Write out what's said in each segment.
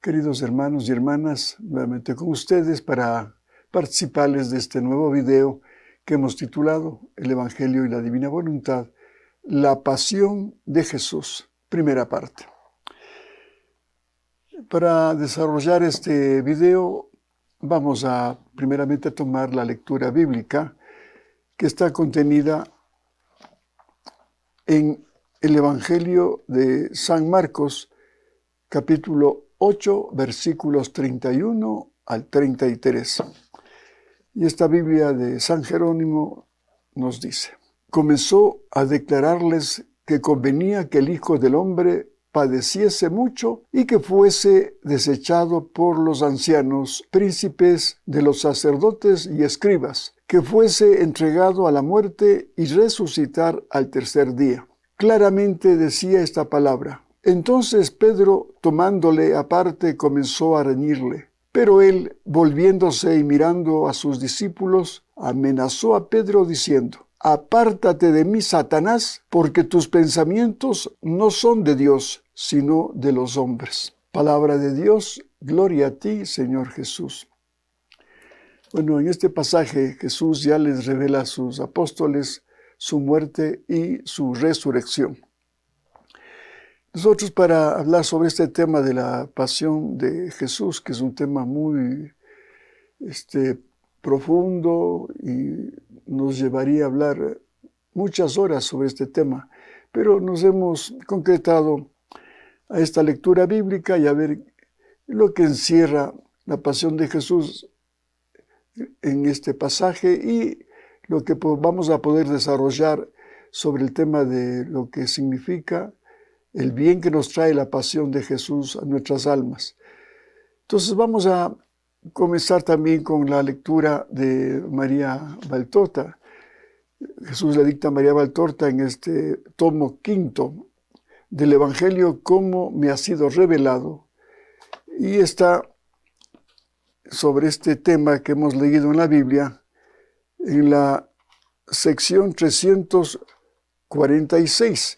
Queridos hermanos y hermanas, nuevamente con ustedes para participarles de este nuevo video que hemos titulado El Evangelio y la Divina Voluntad, la Pasión de Jesús, primera parte. Para desarrollar este video vamos a primeramente tomar la lectura bíblica que está contenida en el Evangelio de San Marcos, capítulo 8, versículos 31 al 33. Y esta Biblia de San Jerónimo nos dice: comenzó a declararles que convenía que el Hijo del Hombre padeciese mucho y que fuese desechado por los ancianos, príncipes de los sacerdotes y escribas, que fuese entregado a la muerte y resucitar al tercer día. Claramente decía esta palabra. Entonces Pedro, tomándole aparte, comenzó a reñirle. Pero él, volviéndose y mirando a sus discípulos, amenazó a Pedro diciendo: apártate de mí, Satanás, porque tus pensamientos no son de Dios, sino de los hombres. Palabra de Dios, gloria a ti, Señor Jesús. Bueno, en este pasaje Jesús ya les revela a sus apóstoles su muerte y su resurrección. Nosotros, para hablar sobre este tema de la pasión de Jesús, que es un tema muy profundo y nos llevaría a hablar muchas horas sobre este tema, pero nos hemos concretado a esta lectura bíblica y a ver lo que encierra la pasión de Jesús en este pasaje y lo que vamos a poder desarrollar sobre el tema de lo que significa el bien que nos trae la pasión de Jesús a nuestras almas. Entonces vamos a comenzar también con la lectura de María Valtorta. Jesús le dicta a María Valtorta en este tomo quinto del Evangelio cómo me ha sido revelado. Y está sobre este tema que hemos leído en la Biblia en la sección 346.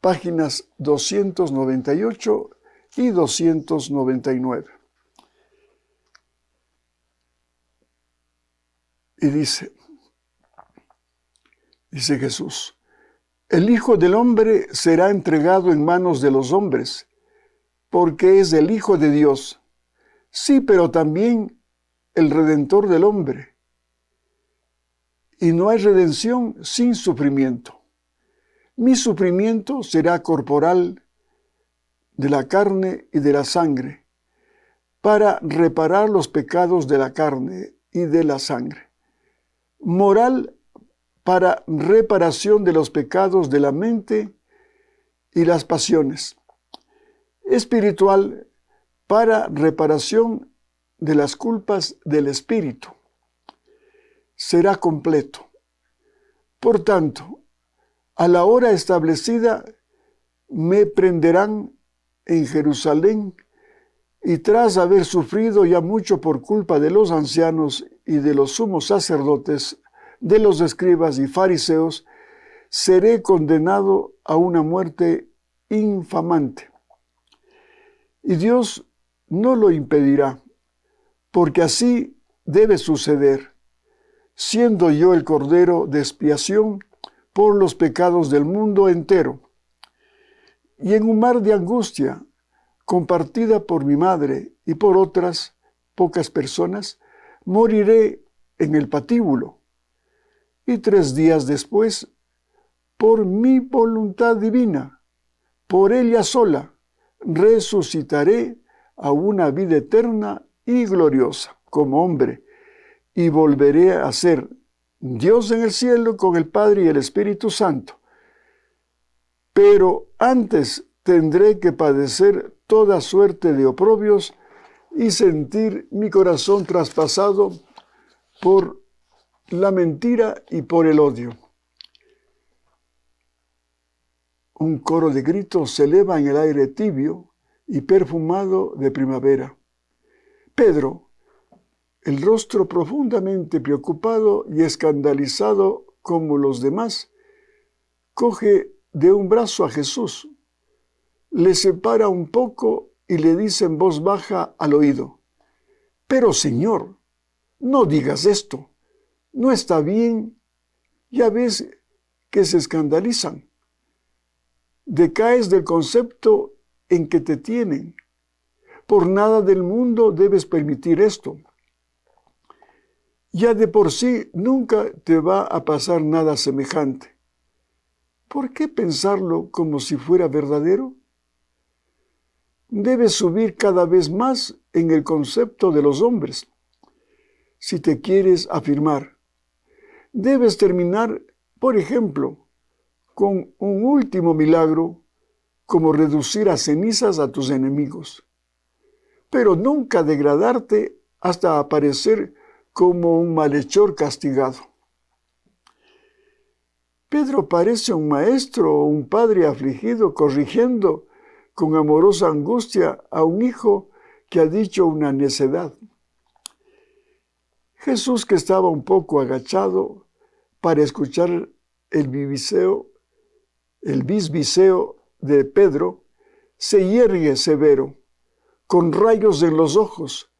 Páginas 298 y 299. Y dice Jesús: el Hijo del Hombre será entregado en manos de los hombres, porque es el Hijo de Dios. Sí, pero también el Redentor del hombre. Y no hay redención sin sufrimiento. Mi sufrimiento será corporal, de la carne y de la sangre, para reparar los pecados de la carne y de la sangre. Moral, para reparación de los pecados de la mente y las pasiones. Espiritual, para reparación de las culpas del espíritu. Será completo. Por tanto, a la hora establecida me prenderán en Jerusalén y tras haber sufrido ya mucho por culpa de los ancianos y de los sumos sacerdotes, de los escribas y fariseos, seré condenado a una muerte infamante. Y Dios no lo impedirá, porque así debe suceder, siendo yo el Cordero de expiación por los pecados del mundo entero. Y en un mar de angustia, compartida por mi madre y por otras pocas personas, moriré en el patíbulo. Y 3 días después, por mi voluntad divina, por ella sola, resucitaré a una vida eterna y gloriosa como hombre, y volveré a ser Dios en el cielo con el Padre y el Espíritu Santo. Pero antes tendré que padecer toda suerte de oprobios y sentir mi corazón traspasado por la mentira y por el odio. Un coro de gritos se eleva en el aire tibio y perfumado de primavera. Pedro, el rostro profundamente preocupado y escandalizado como los demás, coge de un brazo a Jesús, le separa un poco y le dice en voz baja al oído: «Pero, Señor, no digas esto, no está bien». Ya ves que se escandalizan. Decaes del concepto en que te tienen. Por nada del mundo debes permitir esto. Ya de por sí nunca te va a pasar nada semejante. ¿Por qué pensarlo como si fuera verdadero? Debes subir cada vez más en el concepto de los hombres. Si te quieres afirmar, debes terminar, por ejemplo, con un último milagro, como reducir a cenizas a tus enemigos, pero nunca degradarte hasta aparecer como un malhechor castigado. Pedro parece un maestro o un padre afligido corrigiendo con amorosa angustia a un hijo que ha dicho una necedad. Jesús, que estaba un poco agachado para escuchar el bisbiseo de Pedro, se yergue severo, con rayos en los ojos,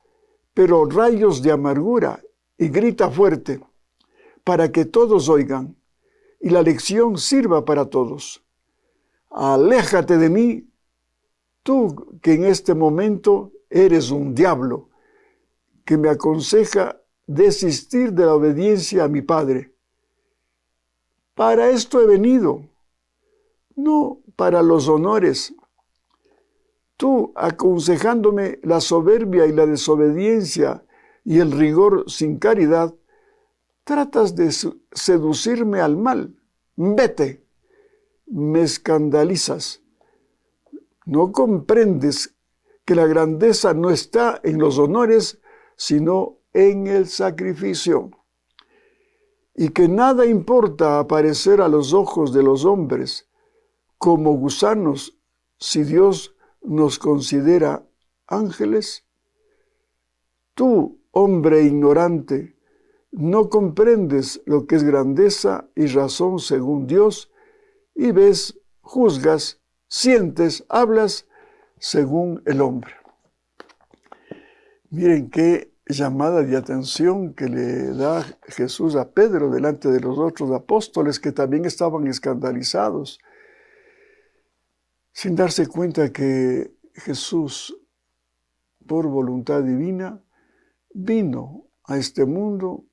pero rayos de amargura, y grita fuerte, para que todos oigan, y la lección sirva para todos. Aléjate de mí, tú que en este momento eres un diablo, que me aconseja desistir de la obediencia a mi Padre. Para esto he venido, no para los honores. Tú, aconsejándome la soberbia y la desobediencia y el rigor sin caridad, tratas de seducirme al mal. Vete, me escandalizas. ¿No comprendes que la grandeza no está en los honores, sino en el sacrificio? Y que nada importa aparecer a los ojos de los hombres como gusanos si Dios nos considera ángeles. Tú, hombre ignorante, no comprendes lo que es grandeza y razón según Dios, y ves, juzgas, sientes, hablas según el hombre. Miren qué llamada de atención que le da Jesús a Pedro delante de los otros apóstoles que también estaban escandalizados, sin darse cuenta que Jesús, por voluntad divina, vino a este mundo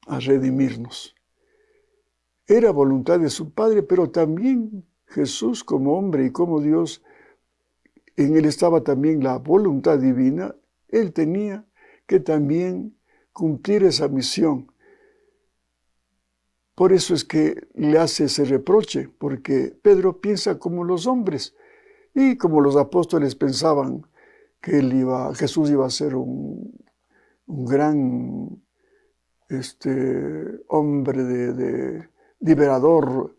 a redimirnos. Era voluntad de su Padre, pero también Jesús, como hombre y como Dios, en él estaba también la voluntad divina. Él tenía que también cumplir esa misión. Por eso es que le hace ese reproche, porque Pedro piensa como los hombres y como los apóstoles pensaban que Jesús iba a ser un gran hombre de liberador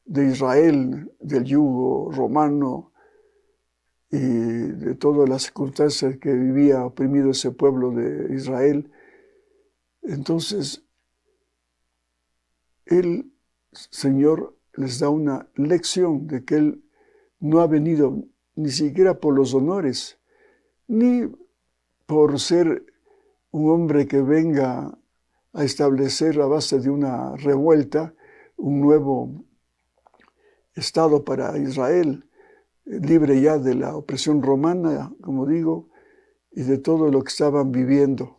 de Israel, del yugo romano y de todas las circunstancias que vivía oprimido ese pueblo de Israel. Entonces, el Señor les da una lección de que Él no ha venido ni siquiera por los honores, ni por ser un hombre que venga a establecer a base de una revuelta un nuevo estado para Israel, libre ya de la opresión romana, como digo, y de todo lo que estaban viviendo.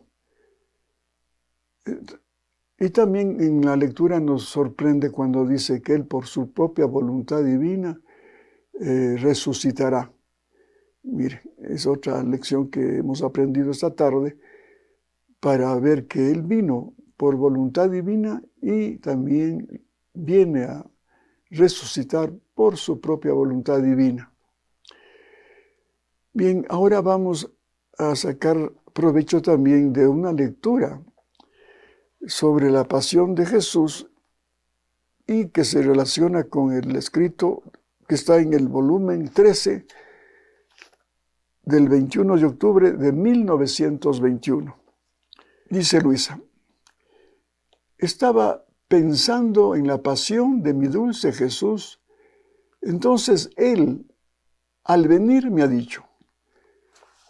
Y también en la lectura nos sorprende cuando dice que Él, por su propia voluntad divina, resucitará. Mire, es otra lección que hemos aprendido esta tarde para ver que Él vino por voluntad divina y también viene a resucitar por su propia voluntad divina. Bien, ahora vamos a sacar provecho también de una lectura sobre la pasión de Jesús y que se relaciona con el escrito que está en el volumen 13 del 21 de octubre de 1921. Dice Luisa: estaba pensando en la pasión de mi dulce Jesús, entonces Él, al venir, me ha dicho: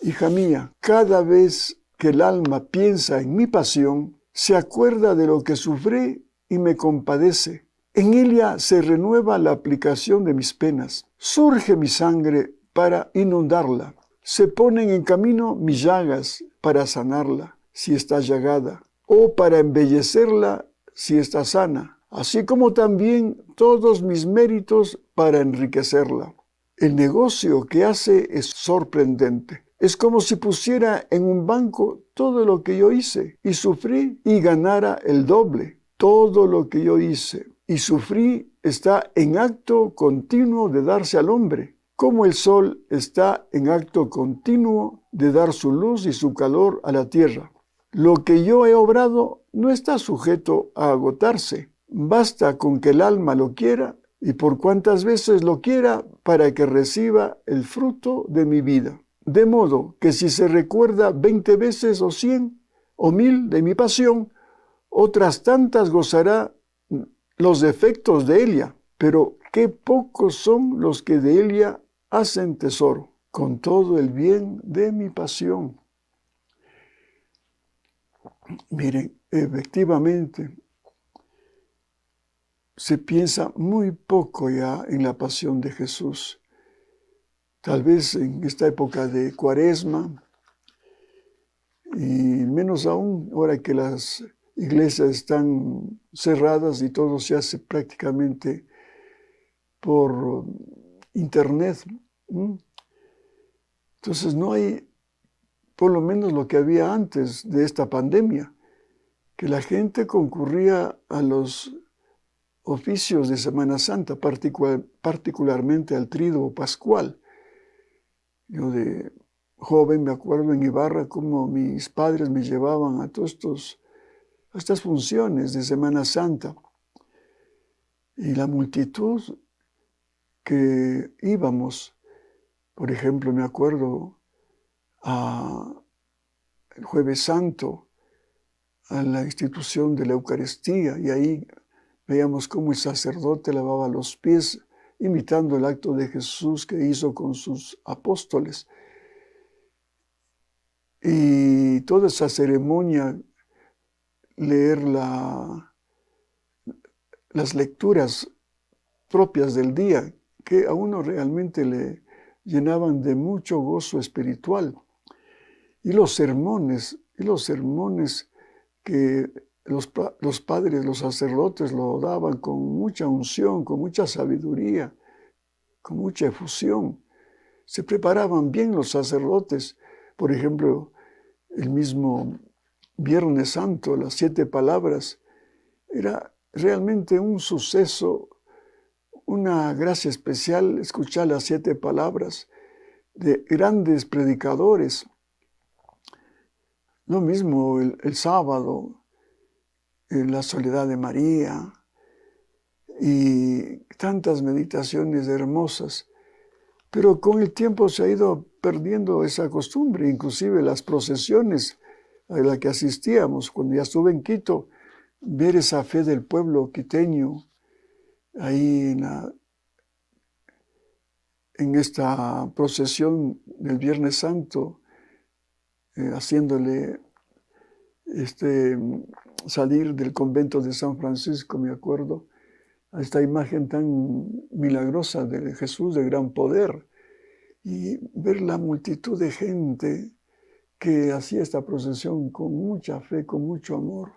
Hija mía, cada vez que el alma piensa en mi pasión, se acuerda de lo que sufrí y me compadece. En ella se renueva la aplicación de mis penas. Surge mi sangre para inundarla. Se ponen en camino mis llagas para sanarla, si está llagada, o para embellecerla, si está sana, así como también todos mis méritos para enriquecerla. El negocio que hace es sorprendente. Es como si pusiera en un banco todo lo que yo hice y sufrí y ganara el doble. Todo lo que yo hice y sufrí está en acto continuo de darse al hombre, como el sol está en acto continuo de dar su luz y su calor a la tierra. Lo que yo he obrado no está sujeto a agotarse. Basta con que el alma lo quiera y por cuantas veces lo quiera para que reciba el fruto de mi vida. De modo que si se recuerda 20 veces o 100 o 1000 de mi pasión, otras tantas gozará los defectos de ella, pero qué pocos son los que de ella hacen tesoro, con todo el bien de mi pasión. Miren, efectivamente, se piensa muy poco ya en la pasión de Jesús. Tal vez en esta época de Cuaresma, y menos aún ahora que las iglesias están cerradas y todo se hace prácticamente por internet. Entonces no hay, por lo menos lo que había antes de esta pandemia, que la gente concurría a los oficios de Semana Santa, particularmente al Tríduo Pascual. Yo de joven me acuerdo en Ibarra cómo mis padres me llevaban a estas funciones de Semana Santa. Y la multitud que íbamos, por ejemplo, me acuerdo el Jueves Santo, a la institución de la Eucaristía, y ahí veíamos cómo el sacerdote lavaba los pies, imitando el acto de Jesús que hizo con sus apóstoles. Y toda esa ceremonia, leer las lecturas propias del día, que a uno realmente le llenaban de mucho gozo espiritual. Y los sermones que los padres, los sacerdotes lo daban con mucha unción, con mucha sabiduría, con mucha efusión. Se preparaban bien los sacerdotes. Por ejemplo, el mismo Viernes Santo, las 7 palabras, era realmente un suceso, una gracia especial escuchar las 7 palabras de grandes predicadores. Lo mismo el sábado, en la soledad de María, y tantas meditaciones hermosas. Pero con el tiempo se ha ido perdiendo esa costumbre, inclusive las procesiones a las que asistíamos. Cuando ya estuve en Quito, ver esa fe del pueblo quiteño ahí en esta procesión del Viernes Santo, haciéndole salir del convento de San Francisco, me acuerdo, a esta imagen tan milagrosa de Jesús de gran poder, y ver la multitud de gente que hacía esta procesión con mucha fe, con mucho amor.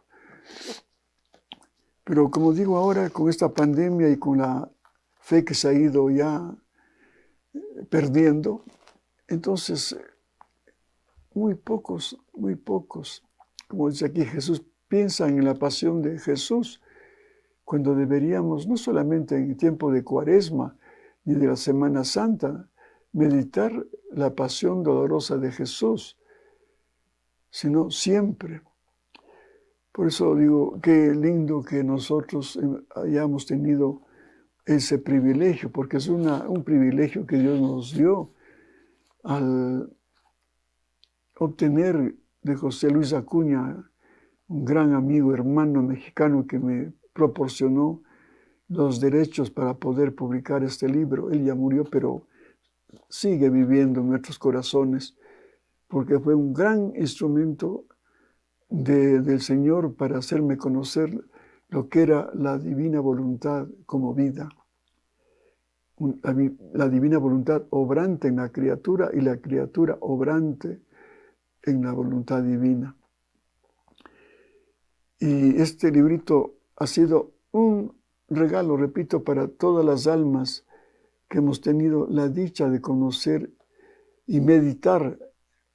Pero como digo ahora, con esta pandemia y con la fe que se ha ido ya perdiendo, entonces muy pocos, como dice aquí Jesús, piensan en la pasión de Jesús, cuando deberíamos, no solamente en el tiempo de Cuaresma ni de la Semana Santa, meditar la pasión dolorosa de Jesús, sino siempre. Por eso digo, qué lindo que nosotros hayamos tenido ese privilegio, porque es un privilegio que Dios nos dio al obtener de José Luis Acuña, un gran amigo, hermano mexicano que me proporcionó los derechos para poder publicar este libro. Él ya murió, pero sigue viviendo en nuestros corazones. porque fue un gran instrumento del Señor para hacerme conocer lo que era la divina voluntad como vida. La divina voluntad obrante en la criatura y la criatura obrante en la voluntad divina. Y este librito ha sido un regalo, repito, para todas las almas que hemos tenido la dicha de conocer y meditar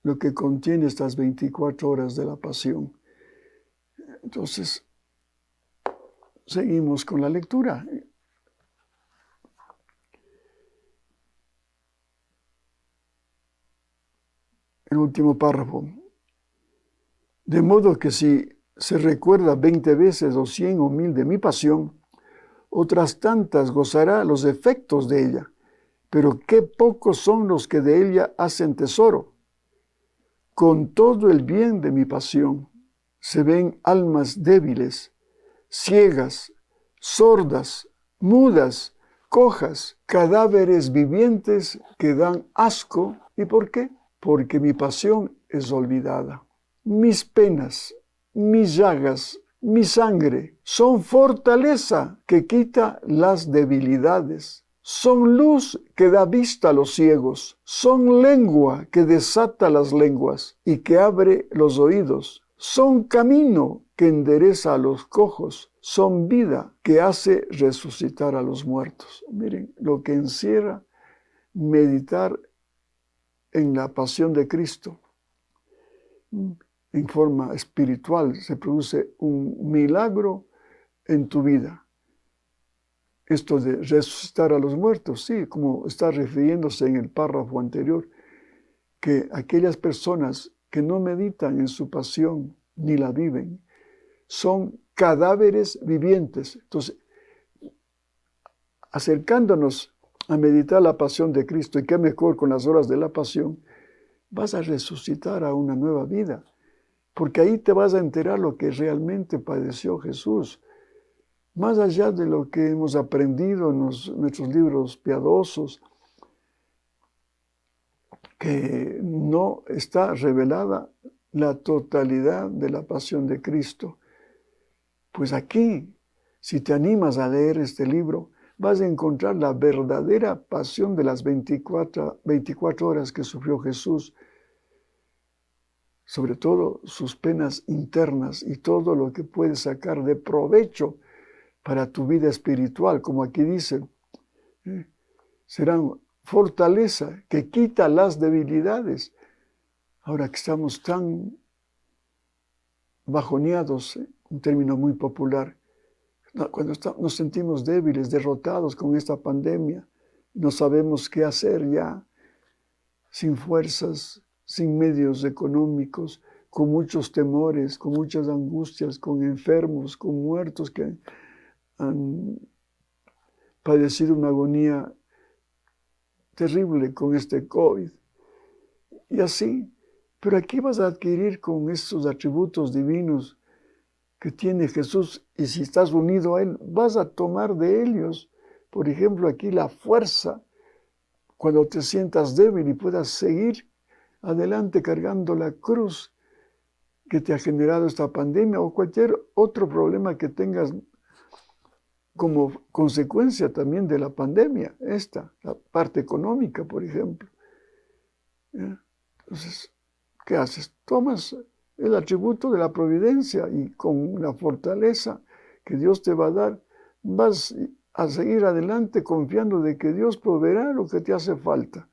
lo que contiene estas 24 horas de la pasión. Entonces, seguimos con la lectura. El último párrafo. De modo que si se recuerda 20 veces o 100 o 1000 de mi pasión, otras tantas gozará los efectos de ella, pero qué pocos son los que de ella hacen tesoro. Con todo el bien de mi pasión se ven almas débiles, ciegas, sordas, mudas, cojas, cadáveres vivientes que dan asco. ¿Y por qué? Porque mi pasión es olvidada. Mis penas, mis llagas, mi sangre son fortaleza que quita las debilidades. Son luz que da vista a los ciegos. Son lengua que desata las lenguas y que abre los oídos. Son camino que endereza a los cojos. Son vida que hace resucitar a los muertos. Miren lo que encierra meditar en la pasión de Cristo. En forma espiritual se produce un milagro en tu vida. Esto de resucitar a los muertos, sí, como está refiriéndose en el párrafo anterior, que aquellas personas que no meditan en su pasión ni la viven, son cadáveres vivientes. Entonces, acercándonos a meditar la pasión de Cristo, y qué mejor con las horas de la pasión, vas a resucitar a una nueva vida, porque ahí te vas a enterar lo que realmente padeció Jesús. Más allá de lo que hemos aprendido en nuestros libros piadosos, que no está revelada la totalidad de la pasión de Cristo. Pues aquí, si te animas a leer este libro, vas a encontrar la verdadera pasión de las 24 horas que sufrió Jesús, sobre todo sus penas internas y todo lo que puedes sacar de provecho para tu vida espiritual, como aquí dice, serán fortaleza que quita las debilidades. Ahora que estamos tan bajoneados, un término muy popular, cuando nos sentimos débiles, derrotados con esta pandemia, no sabemos qué hacer ya, sin fuerzas, sin medios económicos, con muchos temores, con muchas angustias, con enfermos, con muertos que han padecido una agonía terrible con este COVID. Y así, pero aquí vas a adquirir con estos atributos divinos que tiene Jesús, y si estás unido a Él, vas a tomar de ellos, por ejemplo, aquí la fuerza, cuando te sientas débil y puedas seguir adelante cargando la cruz que te ha generado esta pandemia o cualquier otro problema que tengas como consecuencia también de la pandemia, la parte económica, por ejemplo. Entonces, ¿qué haces? Tomas el atributo de la providencia y con la fortaleza que Dios te va a dar, vas a seguir adelante confiando de que Dios proveerá lo que te hace falta.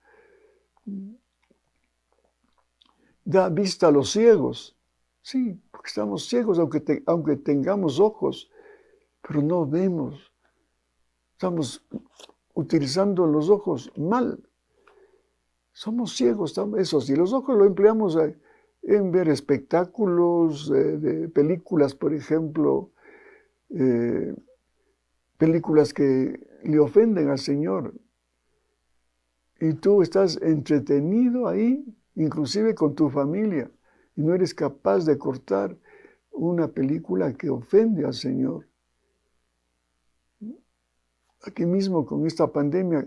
Da vista a los ciegos. Sí, porque estamos ciegos, aunque tengamos ojos, pero no vemos. Estamos utilizando los ojos mal. Somos ciegos, eso sí, los ojos lo empleamos en ver espectáculos, de películas, por ejemplo, películas que le ofenden al Señor. Y tú estás entretenido ahí, inclusive con tu familia, y no eres capaz de cortar una película que ofende al Señor. Aquí mismo con esta pandemia,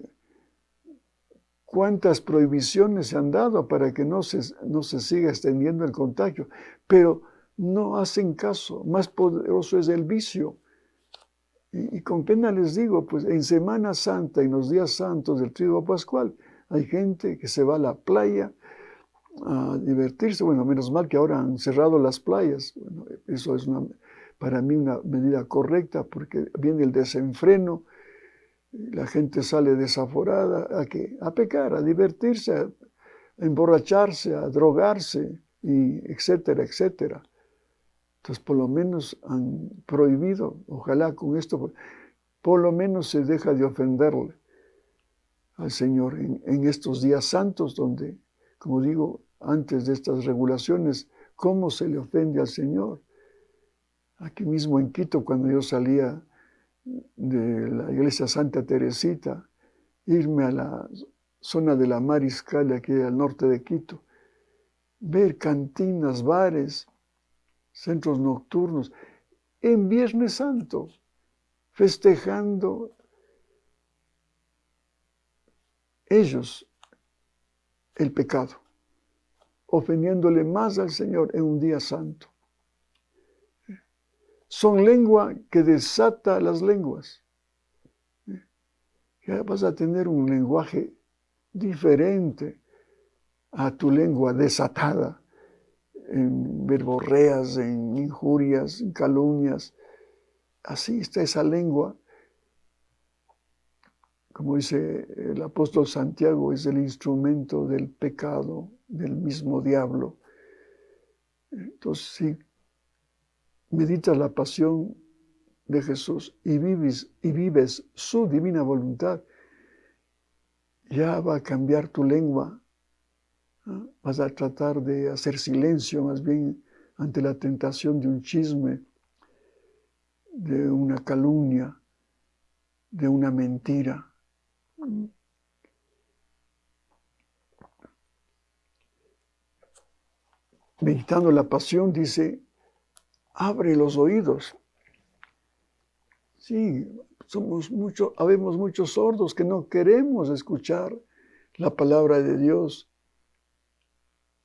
cuántas prohibiciones se han dado para que no se siga extendiendo el contagio, pero no hacen caso. Más poderoso es el vicio. Y con pena les digo, pues en Semana Santa, en los días santos del Triduo Pascual, hay gente que se va a la playa a divertirse. Bueno, menos mal que ahora han cerrado las playas. Bueno, eso es para mí una medida correcta, porque viene el desenfreno, la gente sale desaforada a pecar, a divertirse, a emborracharse, a drogarse, y etcétera, etcétera. Entonces, por lo menos han prohibido, ojalá con esto, por lo menos se deja de ofenderle al Señor en estos días santos, donde, como digo, antes de estas regulaciones, ¿cómo se le ofende al Señor? Aquí mismo en Quito, cuando yo salía de la iglesia Santa Teresita, irme a la zona de la Mariscal, aquí al norte de Quito, ver cantinas, bares, centros nocturnos, en Viernes Santo, festejando ellos el pecado, ofendiéndole más al Señor en un día santo. Son lengua que desata las lenguas. Ya vas a tener un lenguaje diferente a tu lengua desatada en verborreas, en injurias, en calumnias. Así está esa lengua. Como dice el apóstol Santiago, es el instrumento del pecado, del mismo diablo. Entonces, si meditas la pasión de Jesús y vives su divina voluntad, ya va a cambiar tu lengua. ¿No? Vas a tratar de hacer silencio más bien ante la tentación de un chisme, de una calumnia, de una mentira. Meditando la pasión, dice, abre los oídos. Sí, habemos muchos sordos que no queremos escuchar la palabra de Dios.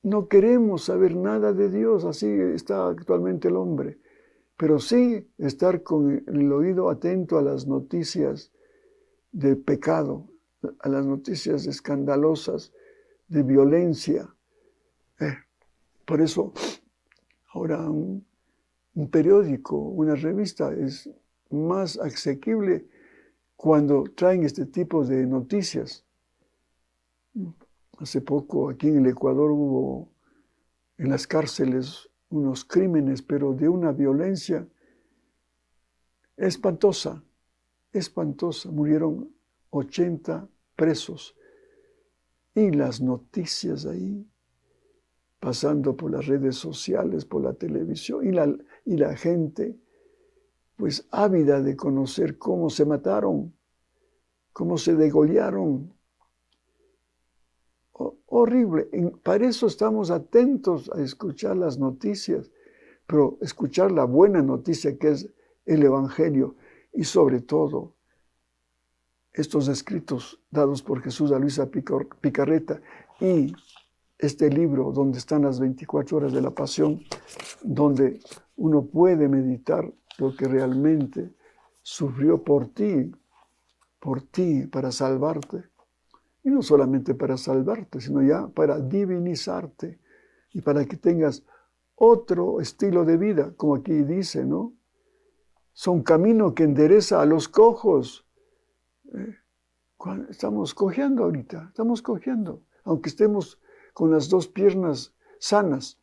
No queremos saber nada de Dios, así está actualmente el hombre. Pero sí estar con el oído atento a las noticias de pecado, a las noticias escandalosas, de violencia. Por eso ahora un periódico, una revista es más asequible cuando traen este tipo de noticias. Hace poco aquí en el Ecuador hubo en las cárceles unos crímenes, pero de una violencia espantosa, espantosa. Murieron 80 presos. Y las noticias ahí, pasando por las redes sociales, por la televisión, y la gente, pues ávida de conocer cómo se mataron, cómo se degollaron. Horrible. Para eso estamos atentos a escuchar las noticias, pero escuchar la buena noticia que es el Evangelio y sobre todo estos escritos dados por Jesús a Luisa Picarreta y este libro donde están las 24 horas de la pasión, donde uno puede meditar lo que realmente sufrió por ti, para salvarte. Y no solamente para salvarte, sino ya para divinizarte y para que tengas otro estilo de vida, como aquí dice, ¿no? Son camino que endereza a los cojos. Estamos cojeando ahorita, estamos cojeando, aunque estemos con las dos piernas sanas.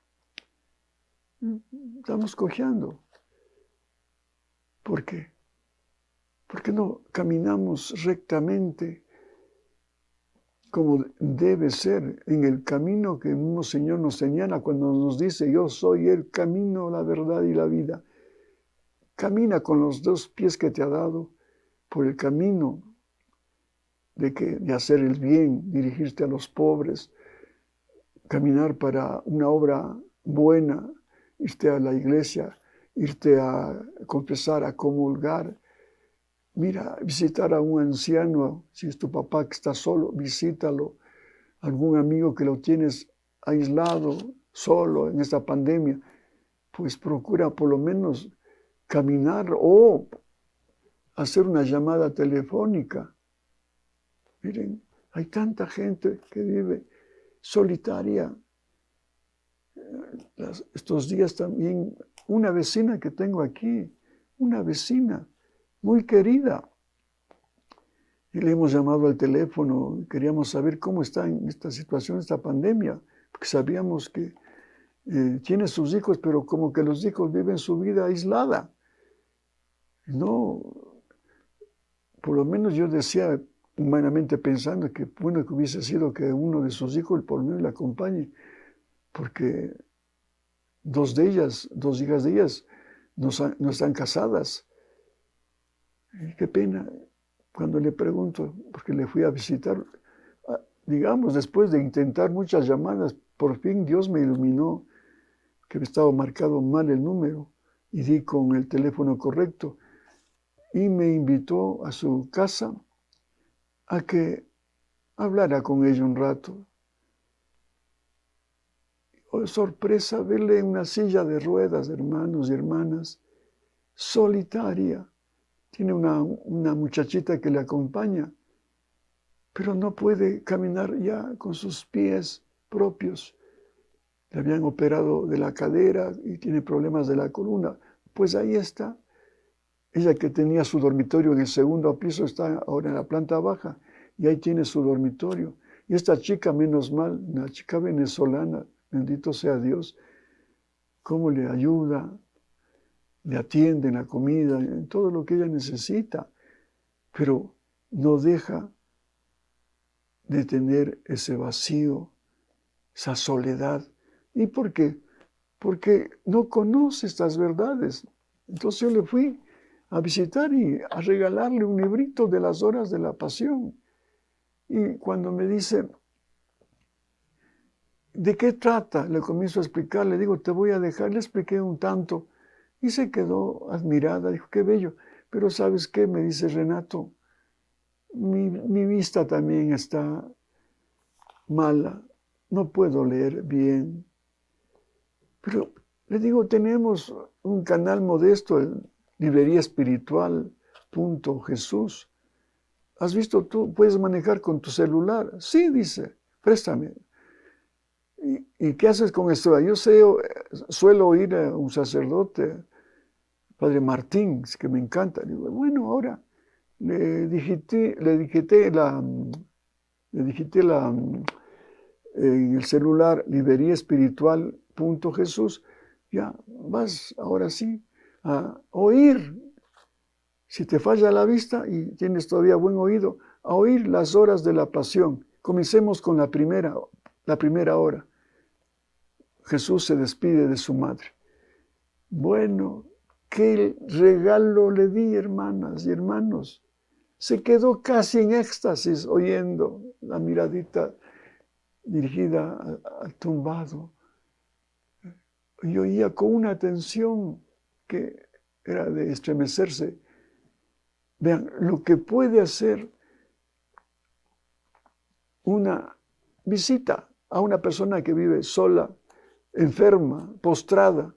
Estamos cojeando. ¿Por qué? Porque no caminamos rectamente como debe ser, en el camino que el mismo Señor nos señala cuando nos dice, yo soy el camino, la verdad y la vida. Camina con los dos pies que te ha dado por el camino de hacer el bien, dirigirte a los pobres, caminar para una obra buena, irte a la iglesia, irte a confesar, a comulgar. Mira, visitar a un anciano, si es tu papá que está solo, visítalo, algún amigo que lo tienes aislado, solo en esta pandemia, pues procura por lo menos caminar o hacer una llamada telefónica. Miren, hay tanta gente que vive solitaria. Estos días también, una vecina que tengo aquí, una vecina muy querida, y le hemos llamado al teléfono, queríamos saber cómo está en esta situación, esta pandemia, porque sabíamos que tiene sus hijos, pero como que los hijos viven su vida aislada. No, por lo menos yo decía, humanamente pensando, que bueno que hubiese sido que uno de sus hijos por lo menos la acompañe, porque dos hijas de ellas, no están casadas. Y qué pena, cuando le pregunto, porque le fui a visitar, digamos, después de intentar muchas llamadas, por fin Dios me iluminó que estaba marcado mal el número y di con el teléfono correcto y me invitó a su casa a que hablara con ella un rato. Oh, sorpresa verle en una silla de ruedas, hermanos y hermanas, solitaria. Tiene una muchachita que le acompaña, pero no puede caminar ya con sus pies propios. Le habían operado de la cadera y tiene problemas de la columna. Pues ahí está. Ella que tenía su dormitorio en el segundo piso está ahora en la planta baja y ahí tiene su dormitorio. Y esta chica, menos mal, una chica venezolana, bendito sea Dios, cómo le ayuda, le atiende en la comida, en todo lo que ella necesita, pero no deja de tener ese vacío, esa soledad. ¿Y por qué? Porque no conoce estas verdades. Entonces yo le fui a visitar y a regalarle un librito de las horas de la pasión. Y cuando me dice, ¿de qué trata? Le comienzo a explicar, le digo, te voy a dejar, le expliqué un tanto. Y se quedó admirada, dijo, qué bello. Pero ¿sabes qué? Me dice Renato, mi vista también está mala, no puedo leer bien. Pero le digo, tenemos un canal modesto, Librería Espiritual, Jesús. ¿Has visto tú? ¿Puedes manejar con tu celular? Sí, dice, préstame. ¿Y qué haces con esto? Yo suelo oír a un sacerdote, Padre Martín, que me encanta. Digo, bueno, ahora le digité en el celular Librería Espiritual, Jesús. Ya vas ahora sí a oír. Si te falla la vista y tienes todavía buen oído, a oír las horas de la pasión. Comencemos con la primera hora. Jesús se despide de su madre. Bueno, qué regalo le di, hermanas y hermanos. Se quedó casi en éxtasis oyendo la miradita dirigida al tumbado. Y oía con una atención que era de estremecerse. Vean, lo que puede hacer una visita a una persona que vive sola, enferma, postrada,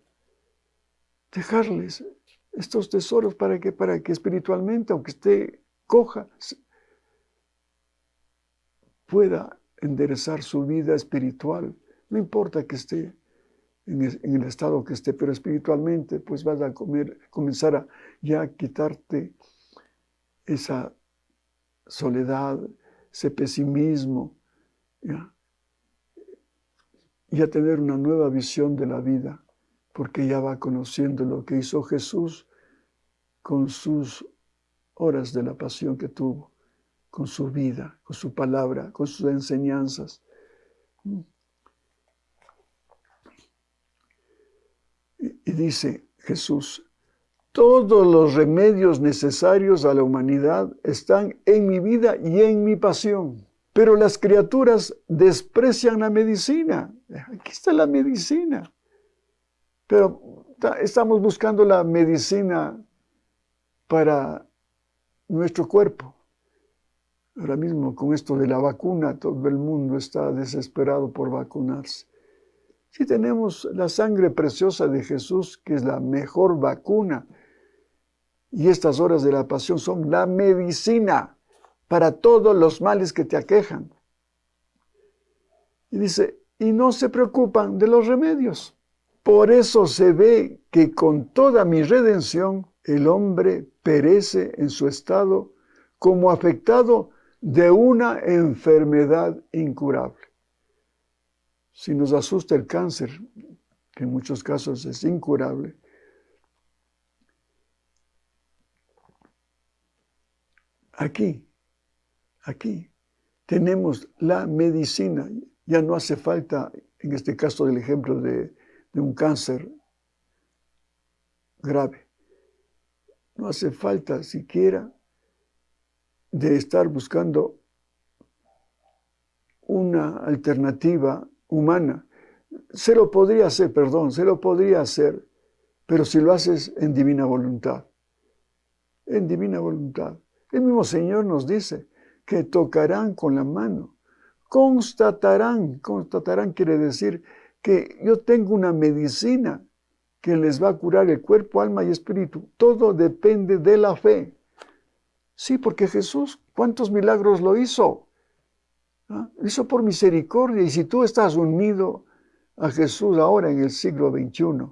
dejarles estos tesoros para que espiritualmente, aunque esté coja, pueda enderezar su vida espiritual. No importa que esté en el estado que esté, pero espiritualmente pues vas a comenzar a ya quitarte esa soledad, ese pesimismo, ¿ya? Y a tener una nueva visión de la vida, porque ya va conociendo lo que hizo Jesús con sus horas de la pasión que tuvo, con su vida, con su palabra, con sus enseñanzas. Y dice Jesús, todos los remedios necesarios a la humanidad están en mi vida y en mi pasión. Pero las criaturas desprecian la medicina. Aquí está la medicina. Pero estamos buscando la medicina para nuestro cuerpo. Ahora mismo con esto de la vacuna, todo el mundo está desesperado por vacunarse. Si tenemos la sangre preciosa de Jesús, que es la mejor vacuna, y estas horas de la pasión son la medicina para todos los males que te aquejan. Y dice, y no se preocupan de los remedios. Por eso se ve que con toda mi redención, el hombre perece en su estado como afectado de una enfermedad incurable. Si nos asusta el cáncer, que en muchos casos es incurable, aquí tenemos la medicina. Ya no hace falta, en este caso del ejemplo de un cáncer grave, no hace falta siquiera de estar buscando una alternativa humana. Se lo podría hacer, pero si lo haces en divina voluntad. En divina voluntad. El mismo Señor nos dice que tocarán con la mano. Constatarán quiere decir que yo tengo una medicina que les va a curar el cuerpo, alma y espíritu. Todo depende de la fe. Sí, porque Jesús, ¿cuántos milagros lo hizo? ¿Ah? Hizo por misericordia. Y si tú estás unido a Jesús ahora en el siglo XXI,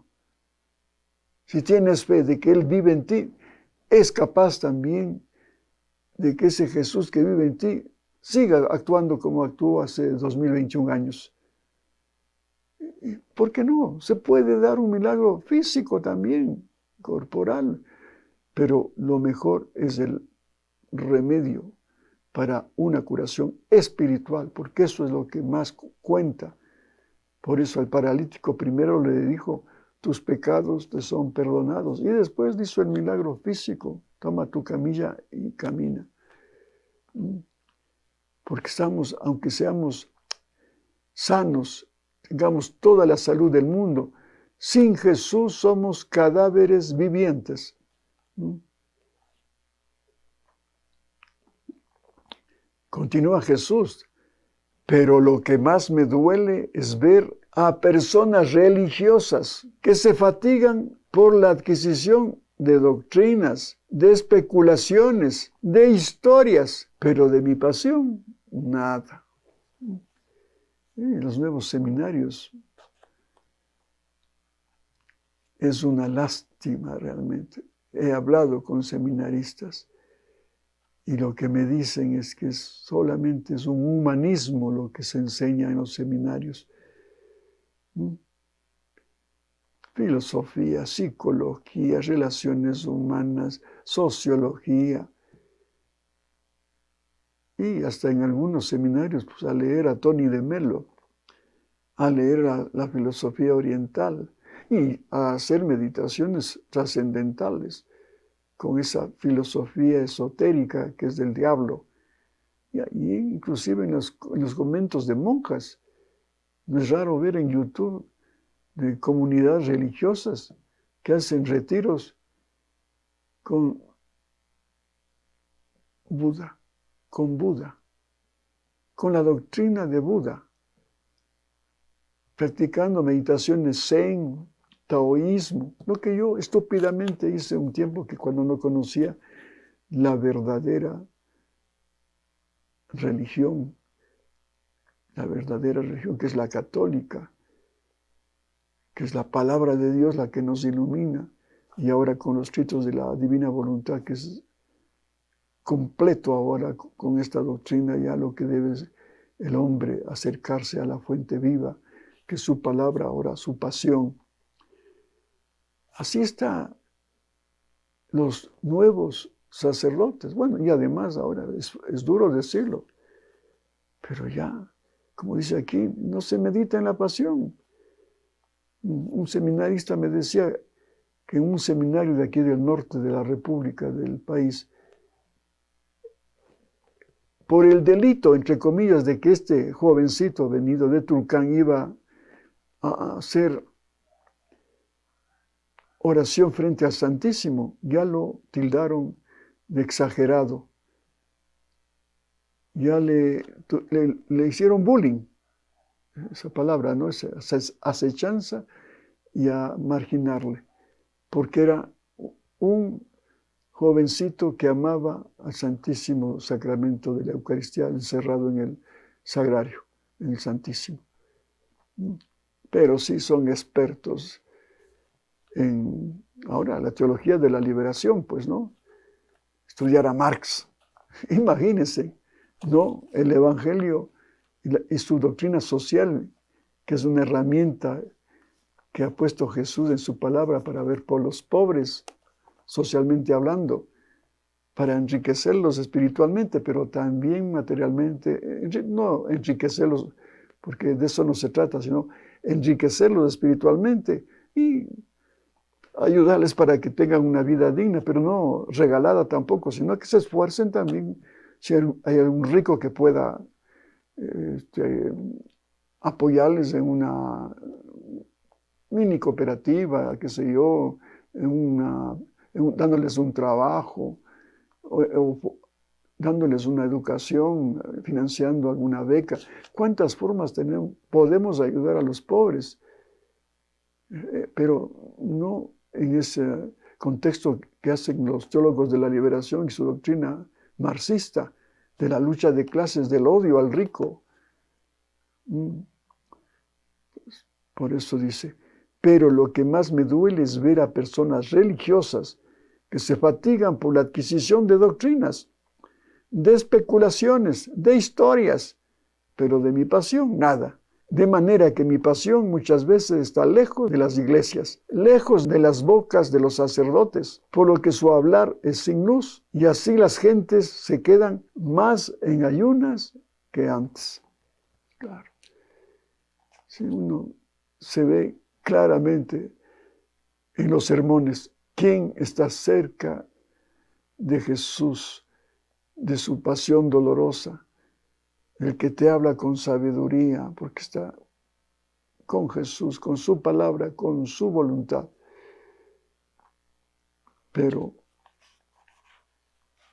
si tienes fe de que Él vive en ti, es capaz también de que ese Jesús que vive en ti siga actuando como actuó hace 2021 años. ¿Por qué no? Se puede dar un milagro físico también, corporal, pero lo mejor es el remedio para una curación espiritual, porque eso es lo que más cuenta. Por eso al paralítico primero le dijo, tus pecados te son perdonados, y después hizo el milagro físico, toma tu camilla y camina. Porque aunque seamos sanos, tengamos toda la salud del mundo, sin Jesús somos cadáveres vivientes. Continúa Jesús, pero lo que más me duele es ver a personas religiosas que se fatigan por la adquisición de doctrinas, de especulaciones, de historias, pero de mi pasión, nada. Los nuevos seminarios es una lástima realmente. He hablado con seminaristas y lo que me dicen es que solamente es un humanismo lo que se enseña en los seminarios. Filosofía, psicología, relaciones humanas, sociología. Y hasta en algunos seminarios, pues a leer a Tony de Melo, a leer la filosofía oriental y a hacer meditaciones trascendentales con esa filosofía esotérica que es del diablo. Y inclusive en los conventos de monjas, no es raro ver en YouTube de comunidades religiosas que hacen retiros con Buda, con la doctrina de Buda, practicando meditaciones zen, taoísmo, lo que yo estúpidamente hice un tiempo que cuando no conocía la verdadera religión que es la católica, que es la palabra de Dios la que nos ilumina, y ahora con los ritos de la divina voluntad, que es completo ahora con esta doctrina, ya lo que debe el hombre acercarse a la fuente viva, que es su palabra ahora, su pasión. Así están los nuevos sacerdotes. Bueno, y además ahora es duro decirlo, pero ya, como dice aquí, no se medita en la pasión. Un seminarista me decía que en un seminario de aquí del norte de la República, del país, por el delito, entre comillas, de que este jovencito venido de Tulcán iba a hacer oración frente al Santísimo, ya lo tildaron de exagerado. ya le hicieron bullying, esa palabra, ¿no? Esa acechanza, y a marginarle, porque era un jovencito que amaba al Santísimo Sacramento de la Eucaristía, encerrado en el sagrario, en el Santísimo. Pero sí son expertos en, ahora, la teología de la liberación, pues, ¿no? Estudiar a Marx. Imagínense, ¿no? El Evangelio y su doctrina social, que es una herramienta que ha puesto Jesús en su palabra para ver por los pobres, socialmente hablando, para enriquecerlos espiritualmente, pero también materialmente, no enriquecerlos, porque de eso no se trata, sino enriquecerlos espiritualmente y ayudarles para que tengan una vida digna, pero no regalada tampoco, sino que se esfuercen también. Si hay algún rico que pueda apoyarles en una mini cooperativa, qué sé yo, dándoles un trabajo, o dándoles una educación, financiando alguna beca. ¿Cuántas formas podemos ayudar a los pobres? Pero no en ese contexto que hacen los teólogos de la liberación y su doctrina marxista, de la lucha de clases, del odio al rico. Por eso dice, pero lo que más me duele es ver a personas religiosas que se fatigan por la adquisición de doctrinas, de especulaciones, de historias, pero de mi pasión, nada. De manera que mi pasión muchas veces está lejos de las iglesias, lejos de las bocas de los sacerdotes, por lo que su hablar es sin luz, y así las gentes se quedan más en ayunas que antes. Claro. Si uno se ve claramente en los sermones quién está cerca de Jesús, de su pasión dolorosa, el que te habla con sabiduría, porque está con Jesús, con su palabra, con su voluntad. Pero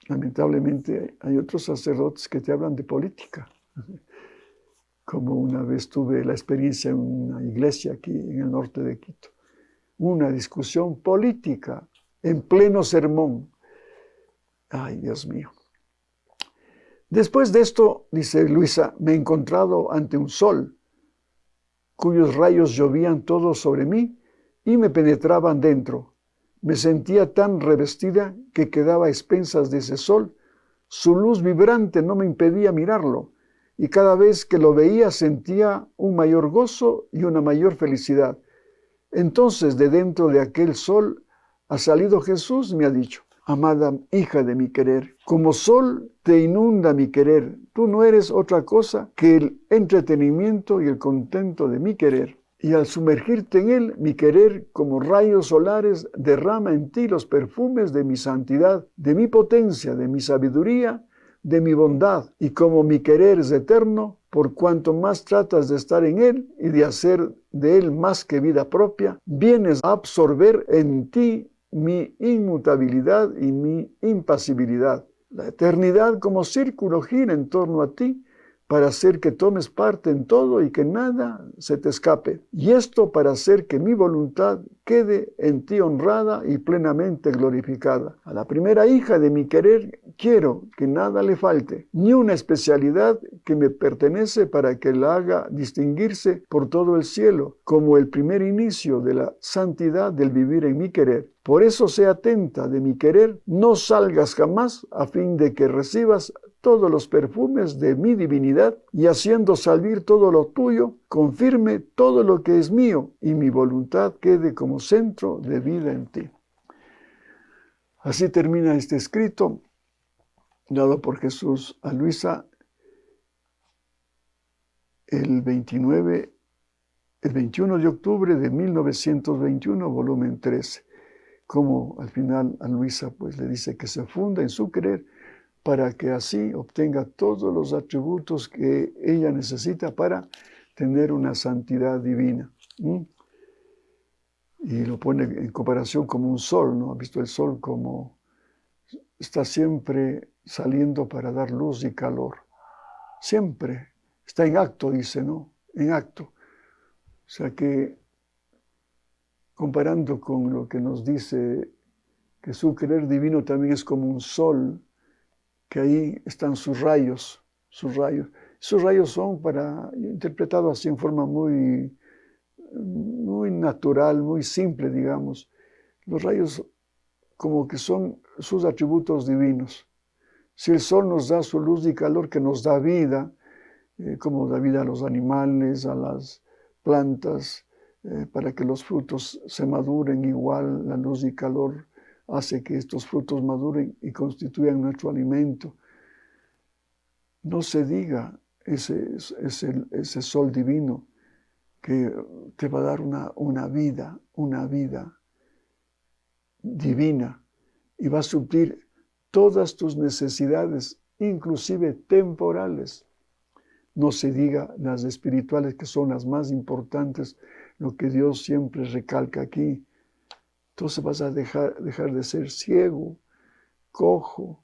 lamentablemente hay otros sacerdotes que te hablan de política. Como una vez tuve la experiencia en una iglesia aquí en el norte de Quito. Una discusión política en pleno sermón. Ay, Dios mío. Después de esto, dice Luisa, me he encontrado ante un sol, cuyos rayos llovían todos sobre mí y me penetraban dentro. Me sentía tan revestida que quedaba a expensas de ese sol. Su luz vibrante no me impedía mirarlo, y cada vez que lo veía sentía un mayor gozo y una mayor felicidad. Entonces, de dentro de aquel sol ha salido Jesús, me ha dicho, amada hija de mi querer, como sol te inunda mi querer, tú no eres otra cosa que el entretenimiento y el contento de mi querer. Y al sumergirte en él, mi querer, como rayos solares, derrama en ti los perfumes de mi santidad, de mi potencia, de mi sabiduría, de mi bondad. Y como mi querer es eterno, por cuanto más tratas de estar en él y de hacer de él más que vida propia, vienes a absorber en ti mi inmutabilidad y mi impasibilidad. La eternidad como círculo gira en torno a ti para hacer que tomes parte en todo y que nada se te escape. Y esto para hacer que mi voluntad quede en ti honrada y plenamente glorificada. A la primera hija de mi querer quiero que nada le falte, ni una especialidad que me pertenece para que la haga distinguirse por todo el cielo, como el primer inicio de la santidad del vivir en mi querer. Por eso sé atenta de mi querer, no salgas jamás a fin de que recibas todos los perfumes de mi divinidad y haciendo salir todo lo tuyo, confirme todo lo que es mío y mi voluntad quede como centro de vida en ti. Así termina este escrito dado por Jesús a Luisa el 21 de octubre de 1921, volumen 13. Como al final a Luisa pues le dice que se funda en su querer para que así obtenga todos los atributos que ella necesita para tener una santidad divina. Y lo pone en comparación como un sol, ¿no? ¿Ha visto el sol como está siempre saliendo para dar luz y calor? siempre está en acto, dice, ¿no? En acto. O sea que, comparando con lo que nos dice que su querer divino también es como un sol, que ahí están sus rayos, sus rayos. Sus rayos son interpretados así en forma muy natural, muy simple, digamos. Los rayos como que son sus atributos divinos. Si el sol nos da su luz y calor que nos da vida, como da vida a los animales, a las plantas, para que los frutos se maduren igual, la luz y calor hace que estos frutos maduren y constituyan nuestro alimento. No se diga ese sol divino que te va a dar una vida divina y va a suplir todas tus necesidades, inclusive temporales. No se diga las espirituales, que son las más importantes, lo que Dios siempre recalca aquí. Entonces vas a dejar de ser ciego, cojo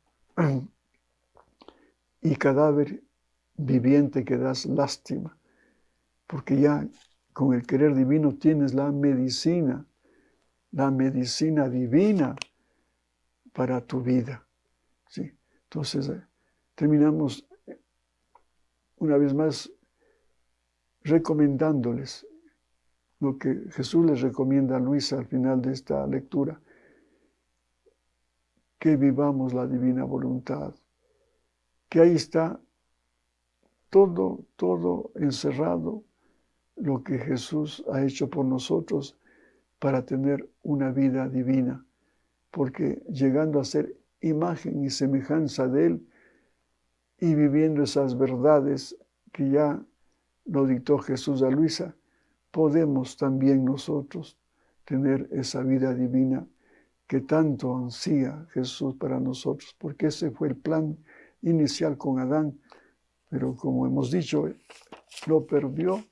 y cadáver viviente que das lástima, porque ya con el querer divino tienes la medicina divina para tu vida. ¿Sí? Entonces, terminamos una vez más recomendándoles lo que Jesús les recomienda a Luisa al final de esta lectura, que vivamos la divina voluntad, que ahí está todo encerrado, lo que Jesús ha hecho por nosotros para tener una vida divina, porque llegando a ser imagen y semejanza de Él y viviendo esas verdades que ya lo dictó Jesús a Luisa, podemos también nosotros tener esa vida divina que tanto ansía Jesús para nosotros, porque ese fue el plan inicial con Adán, pero como hemos dicho, lo perdió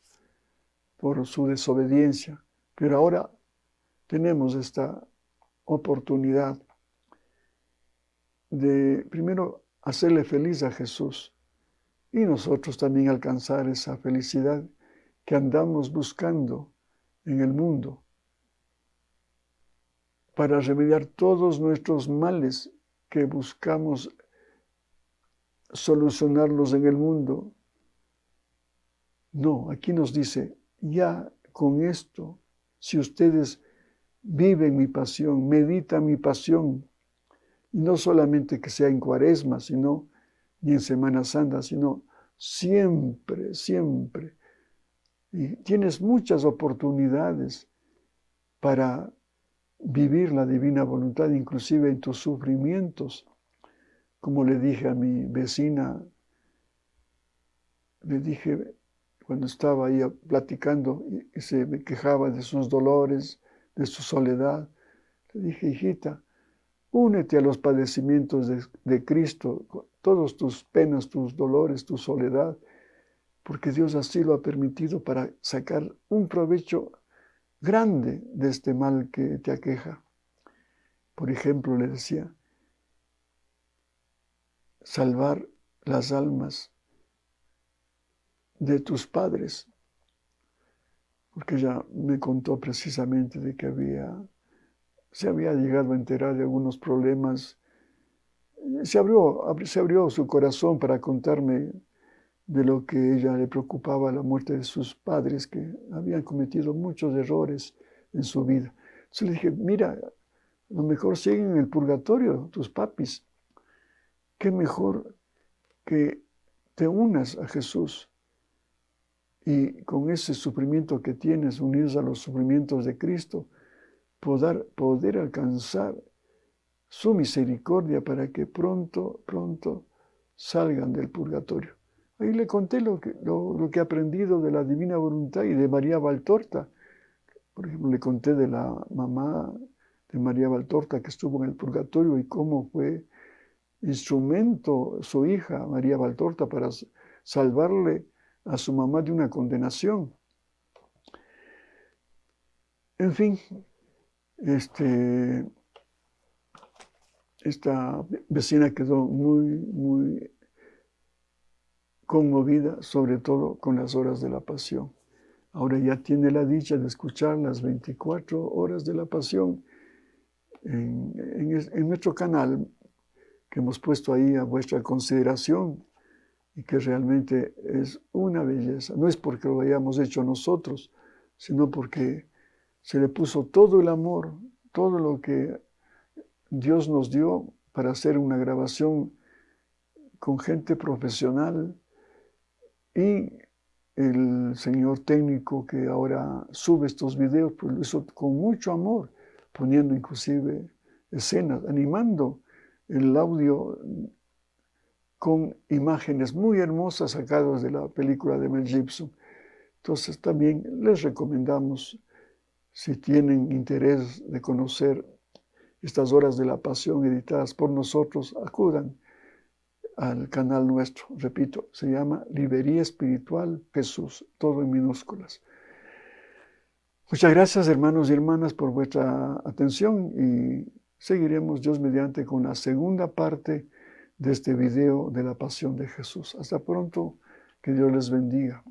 por su desobediencia. Pero ahora tenemos esta oportunidad de primero hacerle feliz a Jesús y nosotros también alcanzar esa felicidad que andamos buscando en el mundo para remediar todos nuestros males que buscamos solucionarlos en el mundo. No, aquí nos dice, ya con esto, si ustedes viven mi pasión, meditan mi pasión, y no solamente que sea en Cuaresma, ni en Semana Santa, sino siempre, siempre. Y tienes muchas oportunidades para vivir la divina voluntad, inclusive en tus sufrimientos. Como le dije a mi vecina, le dije cuando estaba ahí platicando y se me quejaba de sus dolores, de su soledad, le dije, hijita, únete a los padecimientos de Cristo, todas tus penas, tus dolores, tu soledad, porque Dios así lo ha permitido para sacar un provecho grande de este mal que te aqueja. Por ejemplo, le decía, salvar las almas de tus padres, porque ella me contó precisamente de que se había llegado a enterar de algunos problemas. Se abrió su corazón para contarme de lo que ella le preocupaba, la muerte de sus padres, que habían cometido muchos errores en su vida. Entonces le dije, mira, a lo mejor siguen en el purgatorio tus papis. Qué mejor que te unas a Jesús y con ese sufrimiento que tienes, unidos a los sufrimientos de Cristo, poder alcanzar su misericordia para que pronto salgan del purgatorio. Ahí le conté lo que he aprendido de la divina voluntad y de María Valtorta. Por ejemplo, le conté de la mamá de María Valtorta que estuvo en el purgatorio y cómo fue instrumento su hija María Valtorta para salvarle a su mamá de una condenación. En fin, esta vecina quedó muy conmovida, sobre todo con las horas de la pasión. Ahora ya tiene la dicha de escuchar las 24 horas de la pasión en nuestro canal, que hemos puesto ahí a vuestra consideración, y que realmente es una belleza. No es porque lo hayamos hecho nosotros, sino porque se le puso todo el amor, todo lo que Dios nos dio para hacer una grabación con gente profesional, y el señor técnico que ahora sube estos videos, pues lo hizo con mucho amor, poniendo inclusive escenas, animando el audio con imágenes muy hermosas sacadas de la película de Mel Gibson. Entonces también les recomendamos, si tienen interés de conocer estas horas de la pasión editadas por nosotros, acudan al canal nuestro. Repito, se llama Librería Espiritual Jesús, todo en minúsculas. Muchas gracias, hermanos y hermanas, por vuestra atención, y seguiremos, Dios mediante, con la segunda parte de este video de la pasión de Jesús. Hasta pronto, que Dios les bendiga.